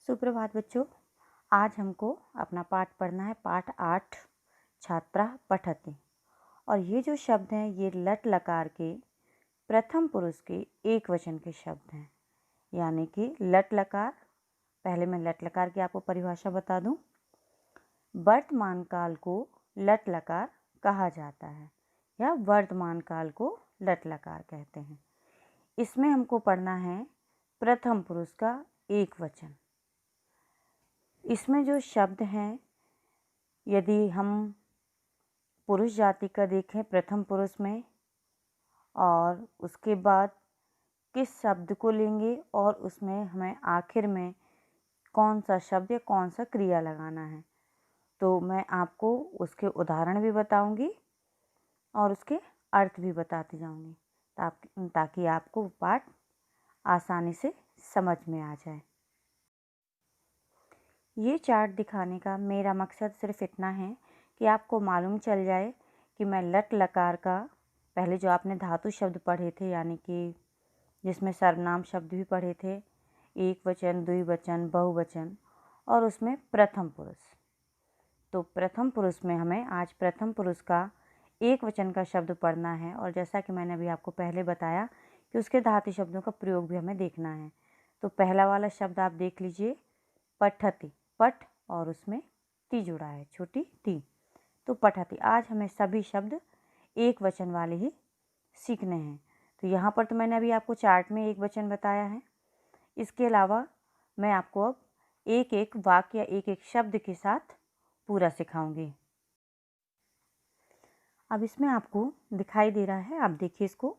सुप्रभात बच्चों। आज हमको अपना पाठ पढ़ना है, पाठ 8 छात्रा पठति। और ये जो शब्द हैं ये लट लकार के प्रथम पुरुष के एक वचन के शब्द हैं। यानी कि लट लकार, पहले मैं लट लकार की आपको परिभाषा बता दूं। वर्तमान काल को लट लकार कहा जाता है या वर्तमान काल को लट लकार कहते हैं। इसमें हमको पढ़ना है प्रथम पुरुष का एक वचन। इसमें जो शब्द हैं, यदि हम पुरुष जाति का देखें प्रथम पुरुष में, और उसके बाद किस शब्द को लेंगे और उसमें हमें आखिर में कौन सा शब्द या कौन सा क्रिया लगाना है, तो मैं आपको उसके उदाहरण भी बताऊंगी और उसके अर्थ भी बताती जाऊंगी ताकि आपको पाठ आसानी से समझ में आ जाए। ये चार्ट दिखाने का मेरा मकसद सिर्फ इतना है कि आपको मालूम चल जाए कि मैं लट लकार का, पहले जो आपने धातु शब्द पढ़े थे यानी कि जिसमें सर्वनाम शब्द भी पढ़े थे, एक वचन, द्विवचन, बहुवचन, और उसमें प्रथम पुरुष। तो प्रथम पुरुष में हमें आज प्रथम पुरुष का एक वचन का शब्द पढ़ना है। और जैसा कि मैंने अभी आपको पहले बताया कि उसके धातु शब्दों का प्रयोग भी हमें देखना है। तो पहला वाला शब्द आप देख लीजिए, पठति। पठ और उसमें ती जुड़ा है, छोटी ती, तो पठति। आज हमें सभी शब्द एक वचन वाले ही सीखने हैं। तो यहाँ पर तो मैंने अभी आपको चार्ट में एक वचन बताया है। इसके अलावा मैं आपको अब एक एक वाक्य या एक एक शब्द के साथ पूरा सिखाऊंगी। अब इसमें आपको दिखाई दे रहा है, आप देखिए इसको,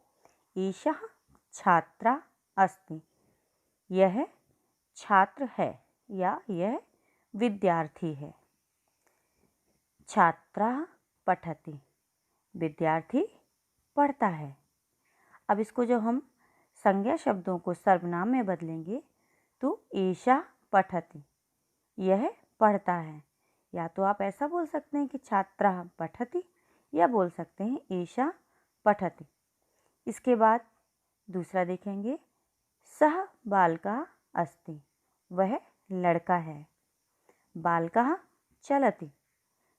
एषः छात्रा अस्ति। यह छात्र है या यह विद्यार्थी है। छात्रा पठति, विद्यार्थी पढ़ता है। अब इसको जब हम संज्ञा शब्दों को सर्वनाम में बदलेंगे तो एषा पठति, यह पढ़ता है। या तो आप ऐसा बोल सकते हैं कि छात्रा पठति, या बोल सकते हैं एषा पठति। इसके बाद दूसरा देखेंगे, सः बालकः अस्ति, वह लड़का है। बालकः चलति,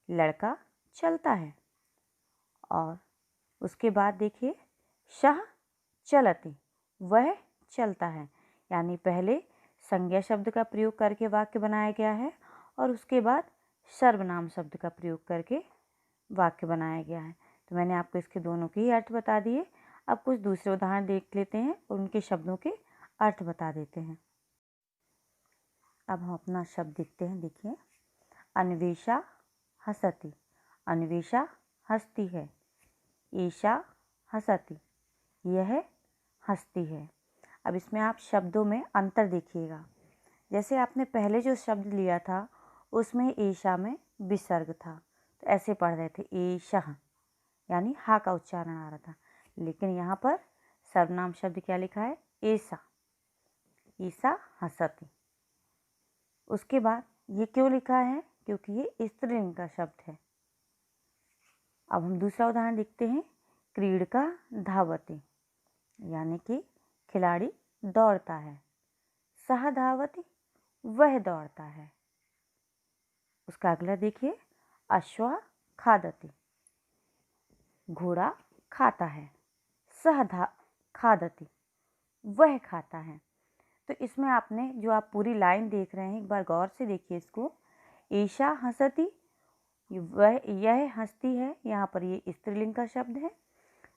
लड़का चलता है। और उसके बाद देखिए, सः चलति, वह चलता है। यानी पहले संज्ञा शब्द का प्रयोग करके वाक्य बनाया गया है और उसके बाद सर्वनाम शब्द का प्रयोग करके वाक्य बनाया गया है। तो मैंने आपको इसके दोनों के ही अर्थ बता दिए। अब कुछ दूसरे उदाहरण देख लेते हैं और उनके शब्दों के अर्थ बता देते हैं। अब हम अपना शब्द देखते हैं। देखिए, अन्वेषा हसति, अन्वेषा हंसती है। ईशा हसति, यह हंसती है। अब इसमें आप शब्दों में अंतर देखिएगा। जैसे आपने पहले जो शब्द लिया था उसमें ईशा में विसर्ग था, तो ऐसे पढ़ रहे थे ईशा, यानी हा का उच्चारण आ रहा था। लेकिन यहाँ पर सर्वनाम शब्द क्या लिखा है, ऐसा, ईसा हसति। उसके बाद ये क्यों लिखा है, क्योंकि ये स्त्रीलिंग का शब्द है। अब हम दूसरा उदाहरण देखते हैं, क्रीडका धावति, यानी कि खिलाड़ी दौड़ता है। सह धावति, वह दौड़ता है। उसका अगला देखिए, अश्व खादति, घोड़ा खाता है। सह खादति, वह खाता है। तो इसमें आपने जो आप पूरी लाइन देख रहे हैं, एक बार गौर से देखिए इसको। ईशा हंसती, वह, यह हंसती है, यहाँ पर ये स्त्रीलिंग का शब्द है।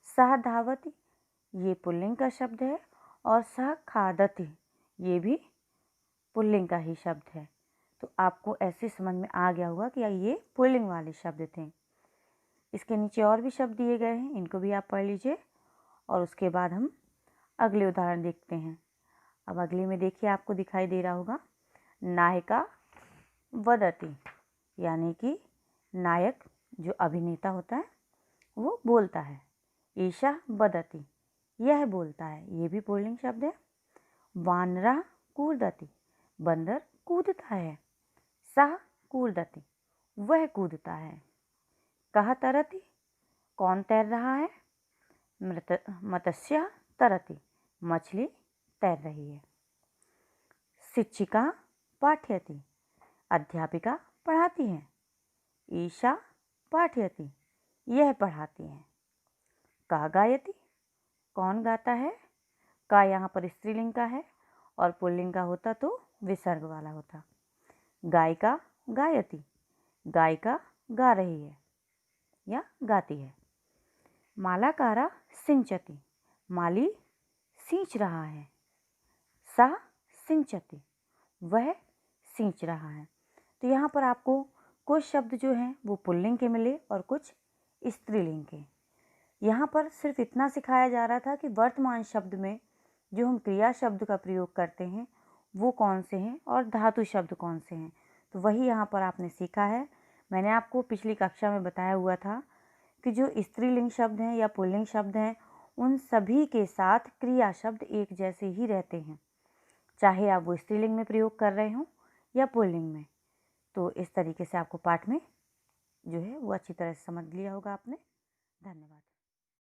सह धावति, ये पुल्लिंग का शब्द है। और सह खादति, ये भी पुल्लिंग का ही शब्द है। तो आपको ऐसे समझ में आ गया होगा कि ये पुल्लिंग वाले शब्द थे। इसके नीचे और भी शब्द दिए गए हैं, इनको भी आप पढ़ लीजिए और उसके बाद हम अगले उदाहरण देखते हैं। अब अगले में देखिए, आपको दिखाई दे रहा होगा, नायिका वदति, यानी कि नायक जो अभिनेता होता है वो बोलता है। ईशा वदति, यह बोलता है, ये भी पुल्लिंग शब्द है। वानरा कूदति, बंदर कूदता है। सह कूदति, वह कूदता है। कः तरति, कौन तैर रहा है। मत्स्य तरति, मछली तैर रही है। शिक्षिका पाठयति, अध्यापिका पढ़ाती है। एषा पाठयति, यह पढ़ाती है। का गायति, कौन गाता है। का यहाँ पर स्त्रीलिंग का है और पुल्लिंग का होता तो विसर्ग वाला होता। गायिका गायति, गायिका गा रही है या गाती है। मालाकारा सिंचति, माली सींच रहा है। सा सिंचति, वह सींच रहा है। तो यहाँ पर आपको कुछ शब्द जो हैं वो पुल्लिंग के मिले और कुछ स्त्रीलिंग के। यहाँ पर सिर्फ इतना सिखाया जा रहा था कि वर्तमान शब्द में जो हम क्रिया शब्द का प्रयोग करते हैं वो कौन से हैं और धातु शब्द कौन से हैं। तो वही यहाँ पर आपने सीखा है। मैंने आपको पिछली कक्षा में बताया हुआ था कि जो स्त्रीलिंग शब्द हैं या पुल्लिंग शब्द हैं उन सभी के साथ क्रिया शब्द एक जैसे ही रहते हैं, चाहे आप वो स्त्रीलिंग में प्रयोग कर रहे हों या पुल्लिंग में। तो इस तरीके से आपको पाठ में जो है वो अच्छी तरह से समझ लिया होगा आपने। धन्यवाद।